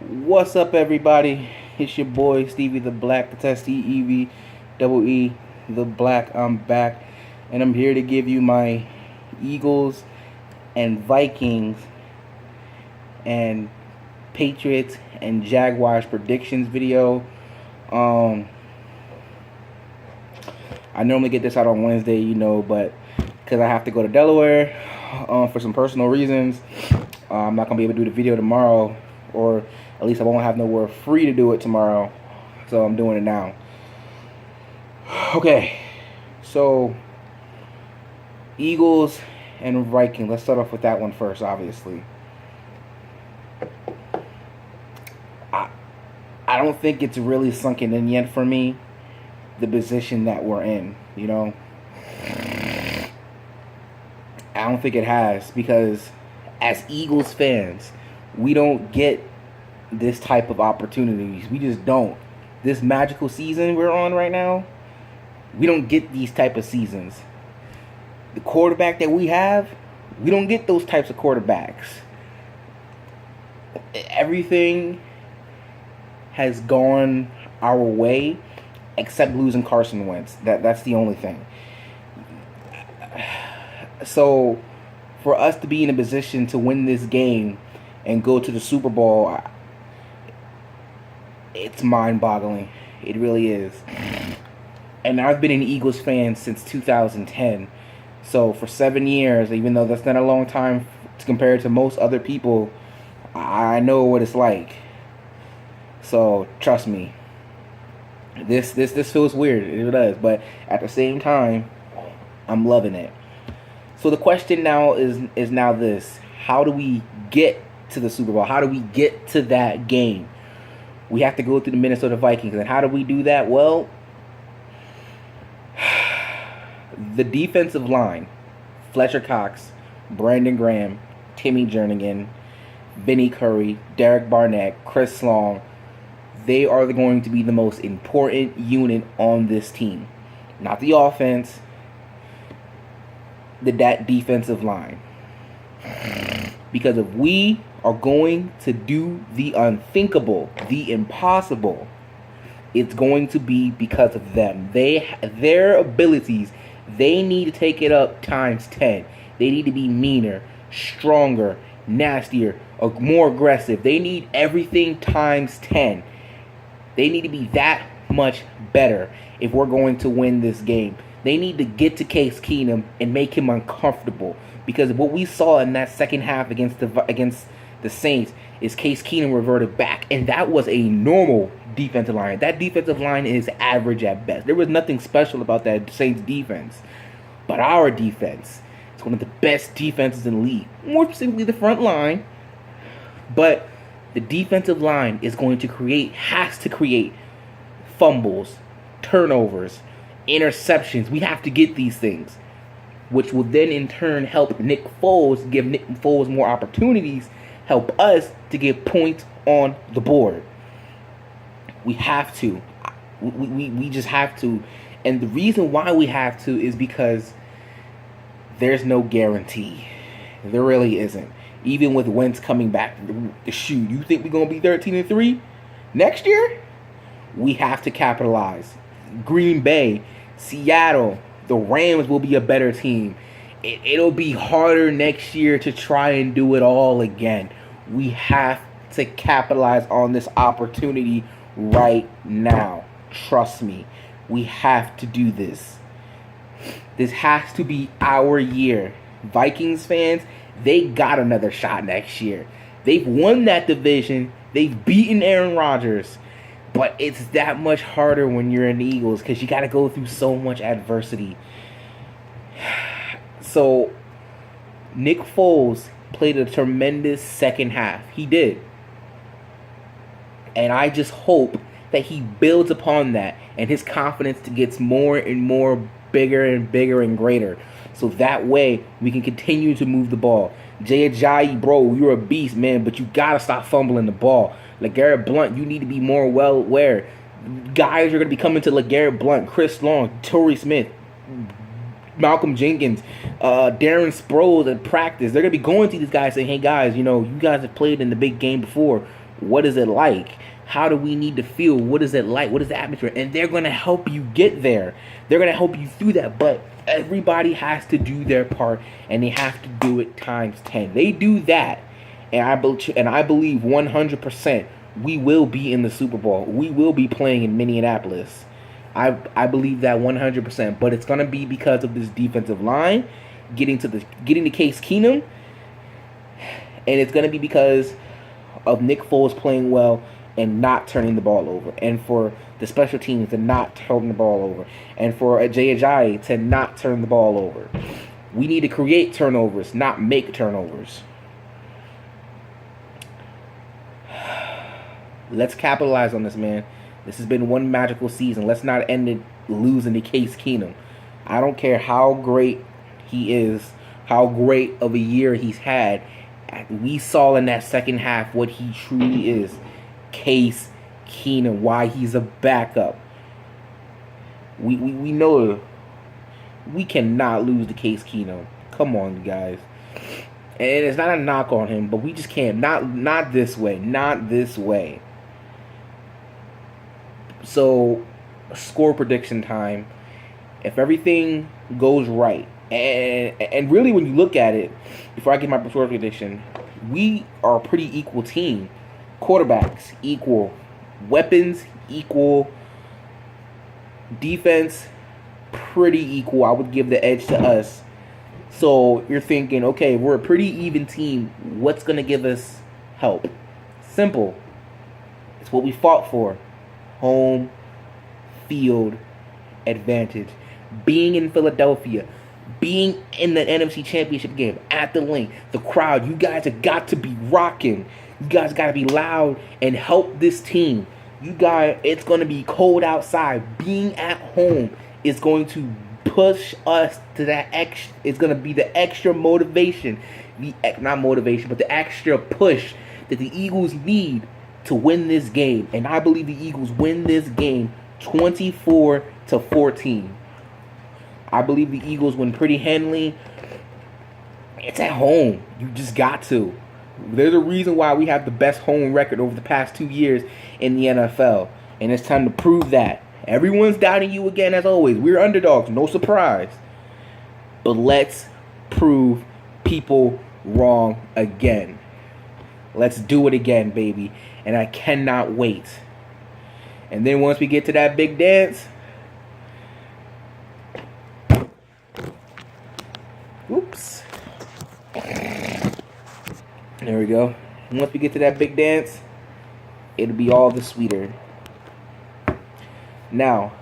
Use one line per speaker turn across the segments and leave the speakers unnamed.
What's up, everybody? It's your boy Stevie the Black, the test EEV, double E, the Black. I'm back, and I'm here to give you my Eagles and Vikings and Patriots and Jaguars predictions video. Um, I normally get this out on Wednesday, but because I have to go to Delaware for some personal reasons, I'm not gonna be able to do the video tomorrow, or at least I won't have nowhere free to do it tomorrow. So I'm doing it now. Okay, so Eagles and Vikings. Let's start off with that one first, obviously. I don't think it's really sunken in yet for me, the position that we're in, I don't think it has, because as Eagles fans, we don't get this type of opportunities. We just don't. This magical season we're on right now, we don't get these type of seasons. The quarterback that we have, we don't get those types of quarterbacks. Everything has gone our way except losing Carson Wentz. That's the only thing. So for us to be in a position to win this game and go to the Super Bowl, it's mind-boggling. It really is. And I've been an Eagles fan since 2010. So for 7 years, even though that's not a long time compared to most other people, I know what it's like. So trust me, this feels weird. It does, but at the same time, I'm loving it. So the question now is now this: how do we get to the Super Bowl? How do we get to that game? We have to go through the Minnesota Vikings, and how do we do that? Well, the defensive line: Fletcher Cox, Brandon Graham, Timmy Jernigan, Vinny Curry, Derek Barnett, Chris Long. They are going to be the most important unit on this team. Not the offense, that defensive line. Because if we are going to do the unthinkable, the impossible, it's going to be because of them. Their abilities, they need to take it up times 10. They need to be meaner, stronger, nastier, more aggressive. They need everything times 10. They need to be that much better if we're going to win this game. They need to get to Case Keenum and make him uncomfortable, because what we saw in that second half against the Saints is Case Keenum reverted back, and that was a normal defensive line. That defensive line is average at best. There was nothing special about that Saints defense, but our defense is one of the best defenses in the league. More specifically, the front line, but the defensive line is going to has to create fumbles, turnovers, interceptions. We have to get these things, which will then in turn help Nick Foles, give Nick Foles more opportunities, help us to get points on the board. We have to. We just have to. And the reason why we have to is because there's no guarantee. There really isn't. Even with Wentz coming back, shoot, you think we're going to be 13-3 next year? We have to capitalize. Green Bay, Seattle, the Rams will be a better team. It'll be harder next year to try and do it all again. We have to capitalize on this opportunity right now. Trust me. We have to do this. This has to be our year. Vikings fans, they got another shot next year. They've won that division. They've beaten Aaron Rodgers. But it's that much harder when you're in the Eagles, because you got to go through so much adversity. So, Nick Foles played a tremendous second half. He did. And I just hope that he builds upon that, and his confidence gets more and more bigger and bigger and greater. So that way, we can continue to move the ball. Jay Ajayi, bro, you're a beast, man, but you got to stop fumbling the ball. LeGarrette Blount, you need to be more well aware. Guys are going to be coming to LeGarrette Blount, Chris Long, Torrey Smith, Malcolm Jenkins, Darren Sproles at practice. They're going to be going to these guys saying, hey, guys, you guys have played in the big game before. What is it like? How do we need to feel? What is it like? What is the atmosphere? And they're going to help you get there. They're going to help you through that. But everybody has to do their part, and they have to do it times 10. They do that, and I believe 100% we will be in the Super Bowl. We will be playing in Minneapolis. I believe that 100%. But it's going to be because of this defensive line getting to Case Keenum, and it's going to be because of Nick Foles playing well and not turning the ball over, and for the special teams to not turn the ball over, and for Ajayi to not turn the ball over. We need to create turnovers, not make turnovers. Let's capitalize on this, man. This has been one magical season. Let's not end it losing to Case Keenum. I don't care how great he is, how great of a year he's had. We saw in that second half what he truly is. Case Keenum, why he's a backup. We know we cannot lose to Case Keenum. Come on, guys. And it's not a knock on him, but we just can't. Not this way. Not this way. So, score prediction time. If everything goes right, and really when you look at it, before I get my score prediction, we are a pretty equal team. Quarterbacks equal, weapons equal, defense pretty equal. I would give the edge to us. So you're thinking, okay, we're a pretty even team. What's going to give us help? Simple. It's what we fought for. Home field advantage. Being in Philadelphia. Being in the NFC Championship game at the link. The crowd. You guys have got to be rocking. You guys got to be loud and help this team. You guys, it's going to be cold outside. Being at home is going to push us to that extra. It's going to be the extra motivation. Not motivation, but the extra push that the Eagles need to win this game. And I believe the Eagles win this game 24-14. I believe the Eagles win pretty handily. It's at home. You just got to. There's a reason why we have the best home record over the past 2 years in the NFL. And it's time to prove that. Everyone's doubting you again as always. We're underdogs. No surprise. But let's prove people wrong again. Let's do it again, baby. And I cannot wait. And then once we get to that big dance. Oops. There we go. Once we get to that big dance, it'll be all the sweeter. Now,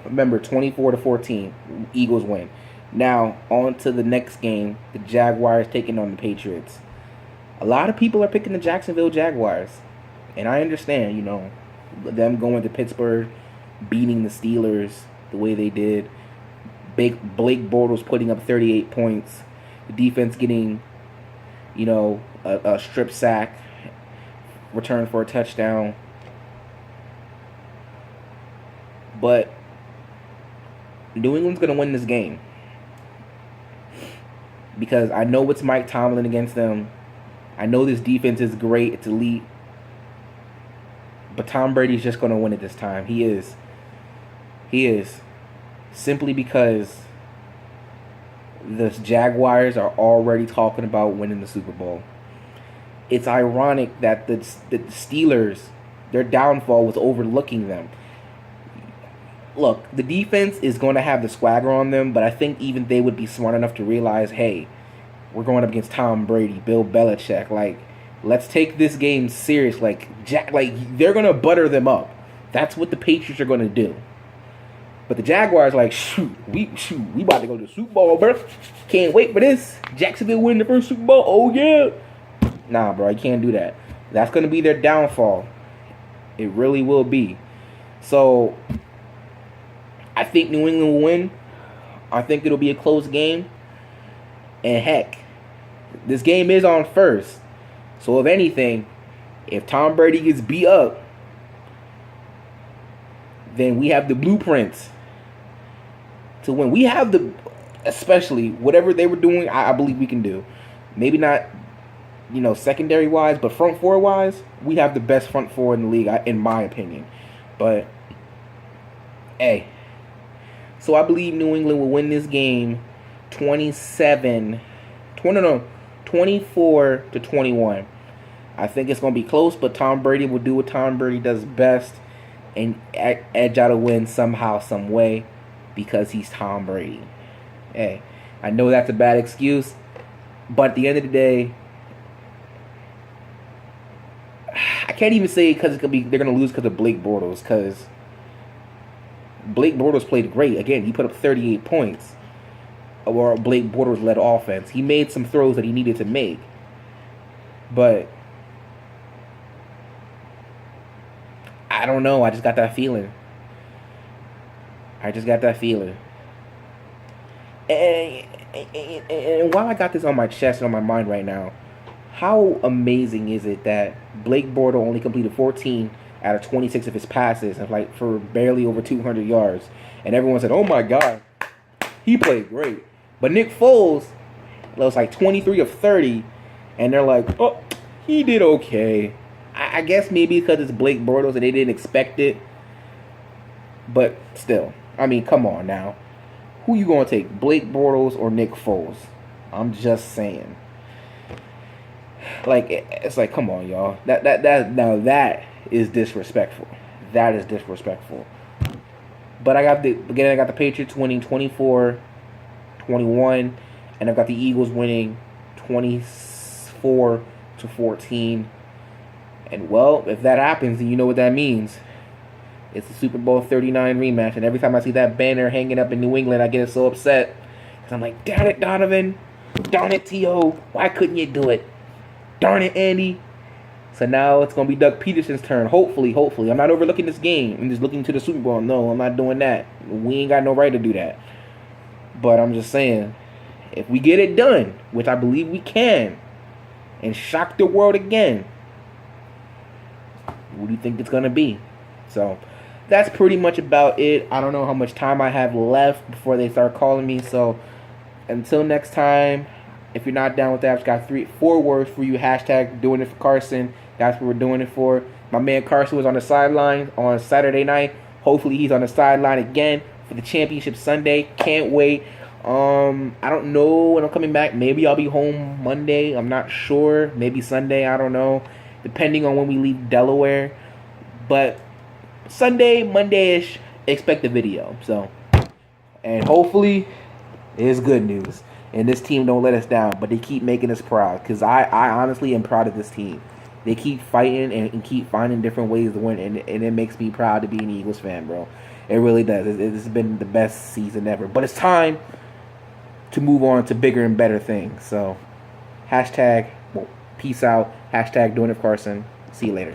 remember, 24-14, Eagles win. Now, on to the next game, the Jaguars taking on the Patriots. A lot of people are picking the Jacksonville Jaguars. And I understand, them going to Pittsburgh, beating the Steelers the way they did. Blake Bortles putting up 38 points. The defense getting, a strip sack, return for a touchdown. But New England's going to win this game. Because I know it's Mike Tomlin against them. I know this defense is great. It's elite. But Tom Brady's just going to win it this time. He is. He is. Simply because the Jaguars are already talking about winning the Super Bowl. It's ironic that the Steelers, their downfall was overlooking them. Look, the defense is going to have the swagger on them, but I think even they would be smart enough to realize, hey, we're going up against Tom Brady, Bill Belichick. Like, let's take this game serious. They're going to butter them up. That's what the Patriots are going to do. But the Jaguars we about to go to the Super Bowl, bro. Can't wait for this. Jacksonville win the first Super Bowl. Oh, yeah. Nah, bro, you can't do that. That's going to be their downfall. It really will be. So, I think New England will win. I think it'll be a close game. And heck, this game is on first. So, if anything, if Tom Brady gets beat up, then we have the blueprints to win. We have especially whatever they were doing, I believe we can do. Maybe not secondary wise, but front four wise, we have the best front four in the league, in my opinion. But hey, so I believe New England will win this game 24-21. I think it's going to be close, but Tom Brady will do what Tom Brady does best and edge out a win somehow, some way, because he's Tom Brady. Hey, I know that's a bad excuse, but at the end of the day, I can't even say because they're going to lose because of Blake Bortles, because Blake Bortles played great. Again, he put up 38 points. Or Blake Bortles led offense. He made some throws that he needed to make. But I don't know. I just got that feeling. And while I got this on my chest and on my mind right now, how amazing is it that Blake Bortles only completed 14 out of 26 of his passes, and for barely over 200 yards, and everyone said, "Oh my God, he played great." But Nick Foles was 23 of 30, and they're like, "Oh, he did okay." I guess maybe because it's Blake Bortles and they didn't expect it. But still, I mean, come on now. Who you going to take, Blake Bortles or Nick Foles? I'm just saying. It's come on, y'all. That is disrespectful. That is disrespectful. But I got the Patriots winning 24-21, and I've got the Eagles winning 24-14. And well, if that happens, then you know what that means. It's the Super Bowl 39 rematch, and every time I see that banner hanging up in New England, I get so upset. Because I'm like, darn it, Donovan. Darn it, T.O. Why couldn't you do it? Darn it, Andy. So now it's going to be Doug Peterson's turn. Hopefully. I'm not overlooking this game. I'm just looking to the Super Bowl. No, I'm not doing that. We ain't got no right to do that. But I'm just saying, if we get it done, which I believe we can, and shock the world again, what do you think it's going to be? So that's pretty much about it. I don't know how much time I have left before they start calling me. So until next time, if you're not down with that, I've got 4 words for you. Hashtag doing it for Carson. That's what we're doing it for. My man Carson was on the sideline on Saturday night. Hopefully he's on the sideline again for the championship Sunday. Can't wait. I don't know when I'm coming back. Maybe I'll be home Monday. I'm not sure. Maybe Sunday. I don't know. Depending on when we leave Delaware. But Sunday, Monday-ish, expect a video. So, and hopefully it's good news. And this team don't let us down. But they keep making us proud. Because I honestly am proud of this team. They keep fighting and keep finding different ways to win. And it makes me proud to be an Eagles fan, bro. It really does. It's been the best season ever. But it's time to move on to bigger and better things. So, hashtag, peace out. Hashtag doing it for Carson. See you later.